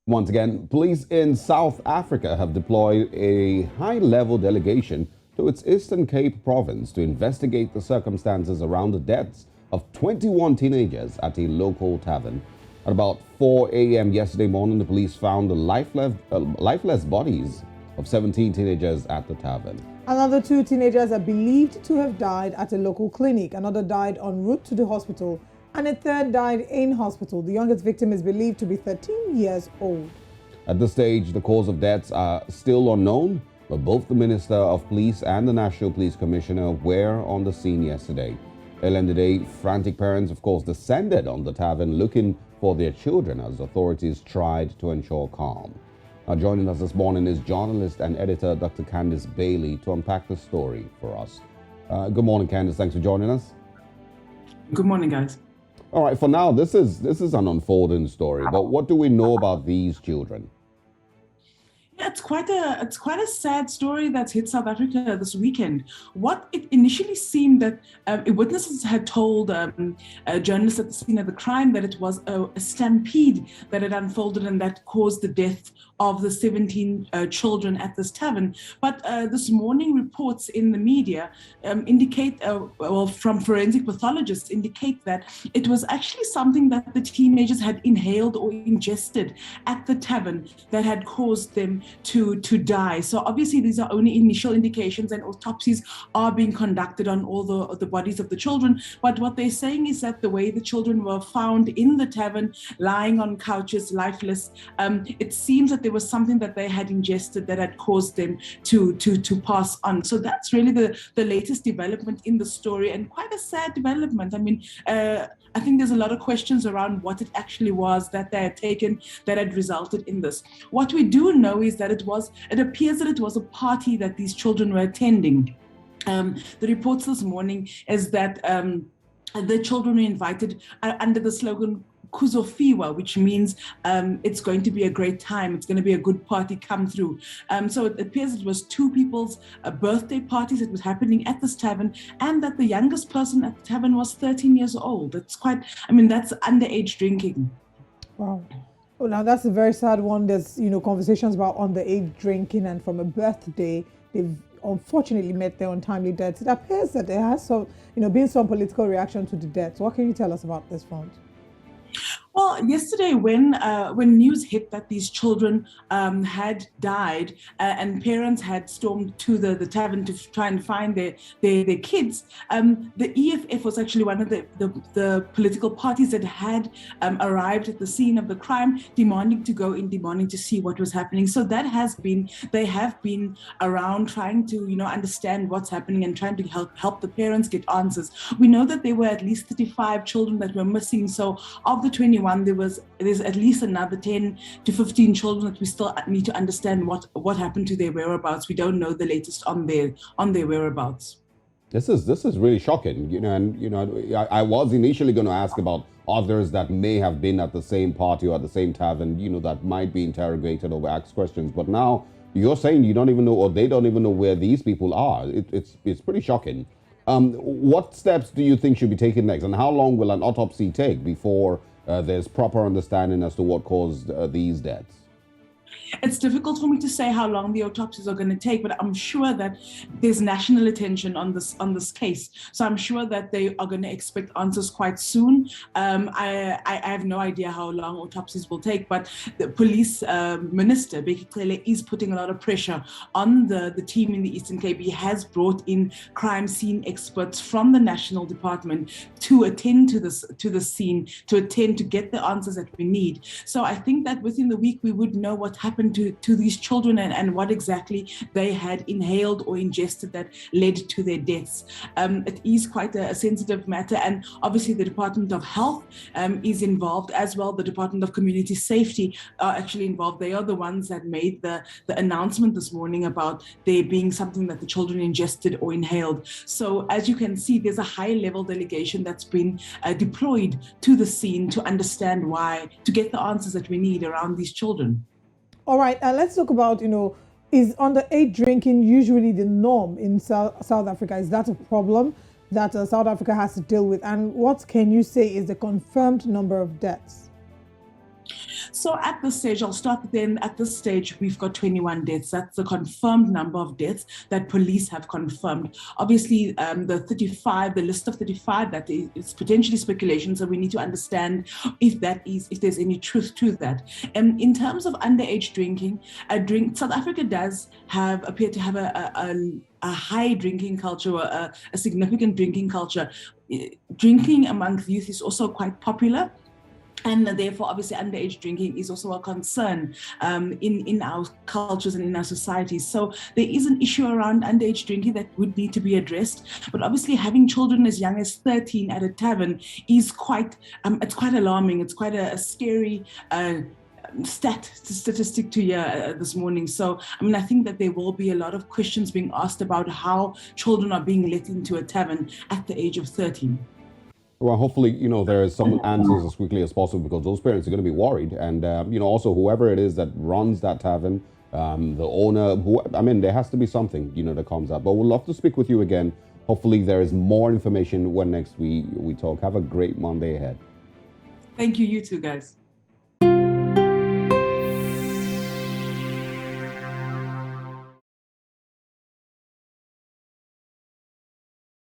Once again, police in South Africa have deployed a high-level delegation to its Eastern Cape province to investigate the circumstances around the deaths of 21 teenagers at a local tavern. At about 4 a.m. yesterday morning, the police found the lifeless bodies of 17 teenagers at the tavern. Another 2 teenagers are believed to have died at a local clinic. Another died en route to the hospital, and a third died in hospital. The youngest victim is believed to be 13 years old. At this stage, the cause of deaths are still unknown, but both the Minister of Police and the National Police Commissioner were on the scene yesterday. Earlier in the day, frantic parents, of course, descended on the tavern looking for their children as authorities tried to ensure calm. Now, joining us this morning is journalist and editor Dr. Candice Bailey to unpack the story for us. Good morning, Candice. Thanks for joining us. Good morning, guys. All right, for now, this is an unfolding story, but what do we know about these children? Yeah, it's quite a sad story that's hit South Africa this weekend. What it initially seemed that witnesses had told journalists at the scene of the crime that it was a stampede that had unfolded and that caused the death of the 17 children at this tavern. But this morning reports in the media indicate, from forensic pathologists indicate that it was actually something that the teenagers had inhaled or ingested at the tavern that had caused them to die. So obviously these are only initial indications, and autopsies are being conducted on all the bodies of the children. But what they're saying is that the way the children were found in the tavern, lying on couches, lifeless, it seems that there was something that they had ingested that had caused them to pass on. So that's really the latest development in the story, and quite a sad development. I mean, I think there's a lot of questions around what it actually was that they had taken that had resulted in this. What we do know is that it appears that it was a party that these children were attending. The reports this morning is that the children were invited under the slogan Kuzofiwa, which means it's going to be a great time. It's going to be a good party come through. So it appears it was 2 people's birthday parties that was happening at this tavern, and that the youngest person at the tavern was 13 years old. That's underage drinking. Wow. Well, now that's a very sad one. There's, conversations about underage drinking, and from a birthday, they've unfortunately met their untimely deaths. It appears that there has been some political reaction to the deaths. What can you tell us about this front? Well, yesterday when news hit that these children had died and parents had stormed to the tavern to try and find their kids, the EFF was actually one of the political parties that had arrived at the scene of the crime, demanding to go in, demanding to see what was happening. So they have been around trying to understand what's happening and trying to help the parents get answers. We know that there were at least 35 children that were missing. So of the 21, there's at least another 10 to 15 children that we still need to understand what happened to their whereabouts. We don't know the latest on their whereabouts. This is really shocking, I was initially going to ask about others that may have been at the same party or at the same tavern, that might be interrogated or asked questions. But now you're saying you don't even know, or they don't even know where these people are. It's pretty shocking. What steps do you think should be taken next, and how long will an autopsy take before there's proper understanding as to what caused these deaths? It's difficult for me to say how long the autopsies are going to take, but I'm sure that there's national attention on this case. So I'm sure that they are going to expect answers quite soon. I have no idea how long autopsies will take, but the police minister, Becky Cele, is putting a lot of pressure on the team in the Eastern Cape. He has brought in crime scene experts from the National Department to attend to the scene, to get the answers that we need. So I think that within the week we would know what happened to these children and what exactly they had inhaled or ingested that led to their deaths. It is quite a sensitive matter, and obviously the Department of Health is involved as well. The Department of Community Safety are actually involved. They are the ones that made the announcement this morning about there being something that the children ingested or inhaled. So as you can see, there's a high-level delegation that's been deployed to the scene to understand why, to get the answers that we need around these children. All right, let's talk about, is underage drinking usually the norm in South Africa? Is that a problem that South Africa has to deal with? And what can you say is the confirmed number of deaths? So at this stage, I'll start then. At this stage, we've got 21 deaths. That's the confirmed number of deaths that police have confirmed. Obviously, the list of 35, that is potentially speculation. So we need to understand if there's any truth to that. And in terms of underage drinking, South Africa does appear to have a high drinking culture, or a significant drinking culture. Drinking amongst youth is also quite popular. And therefore, obviously, underage drinking is also a concern in our cultures and in our societies. So there is an issue around underage drinking that would need to be addressed. But obviously, having children as young as 13 at a tavern is quite alarming. It's quite a scary statistic to hear this morning. So, I think that there will be a lot of questions being asked about how children are being let into a tavern at the age of 13. Well, hopefully, there is some answers as quickly as possible, because those parents are going to be worried. And, also whoever it is that runs that tavern, the owner, there has to be something, that comes up. But we'd love to speak with you again. Hopefully there is more information when next we talk. Have a great Monday ahead. Thank you, you too, guys.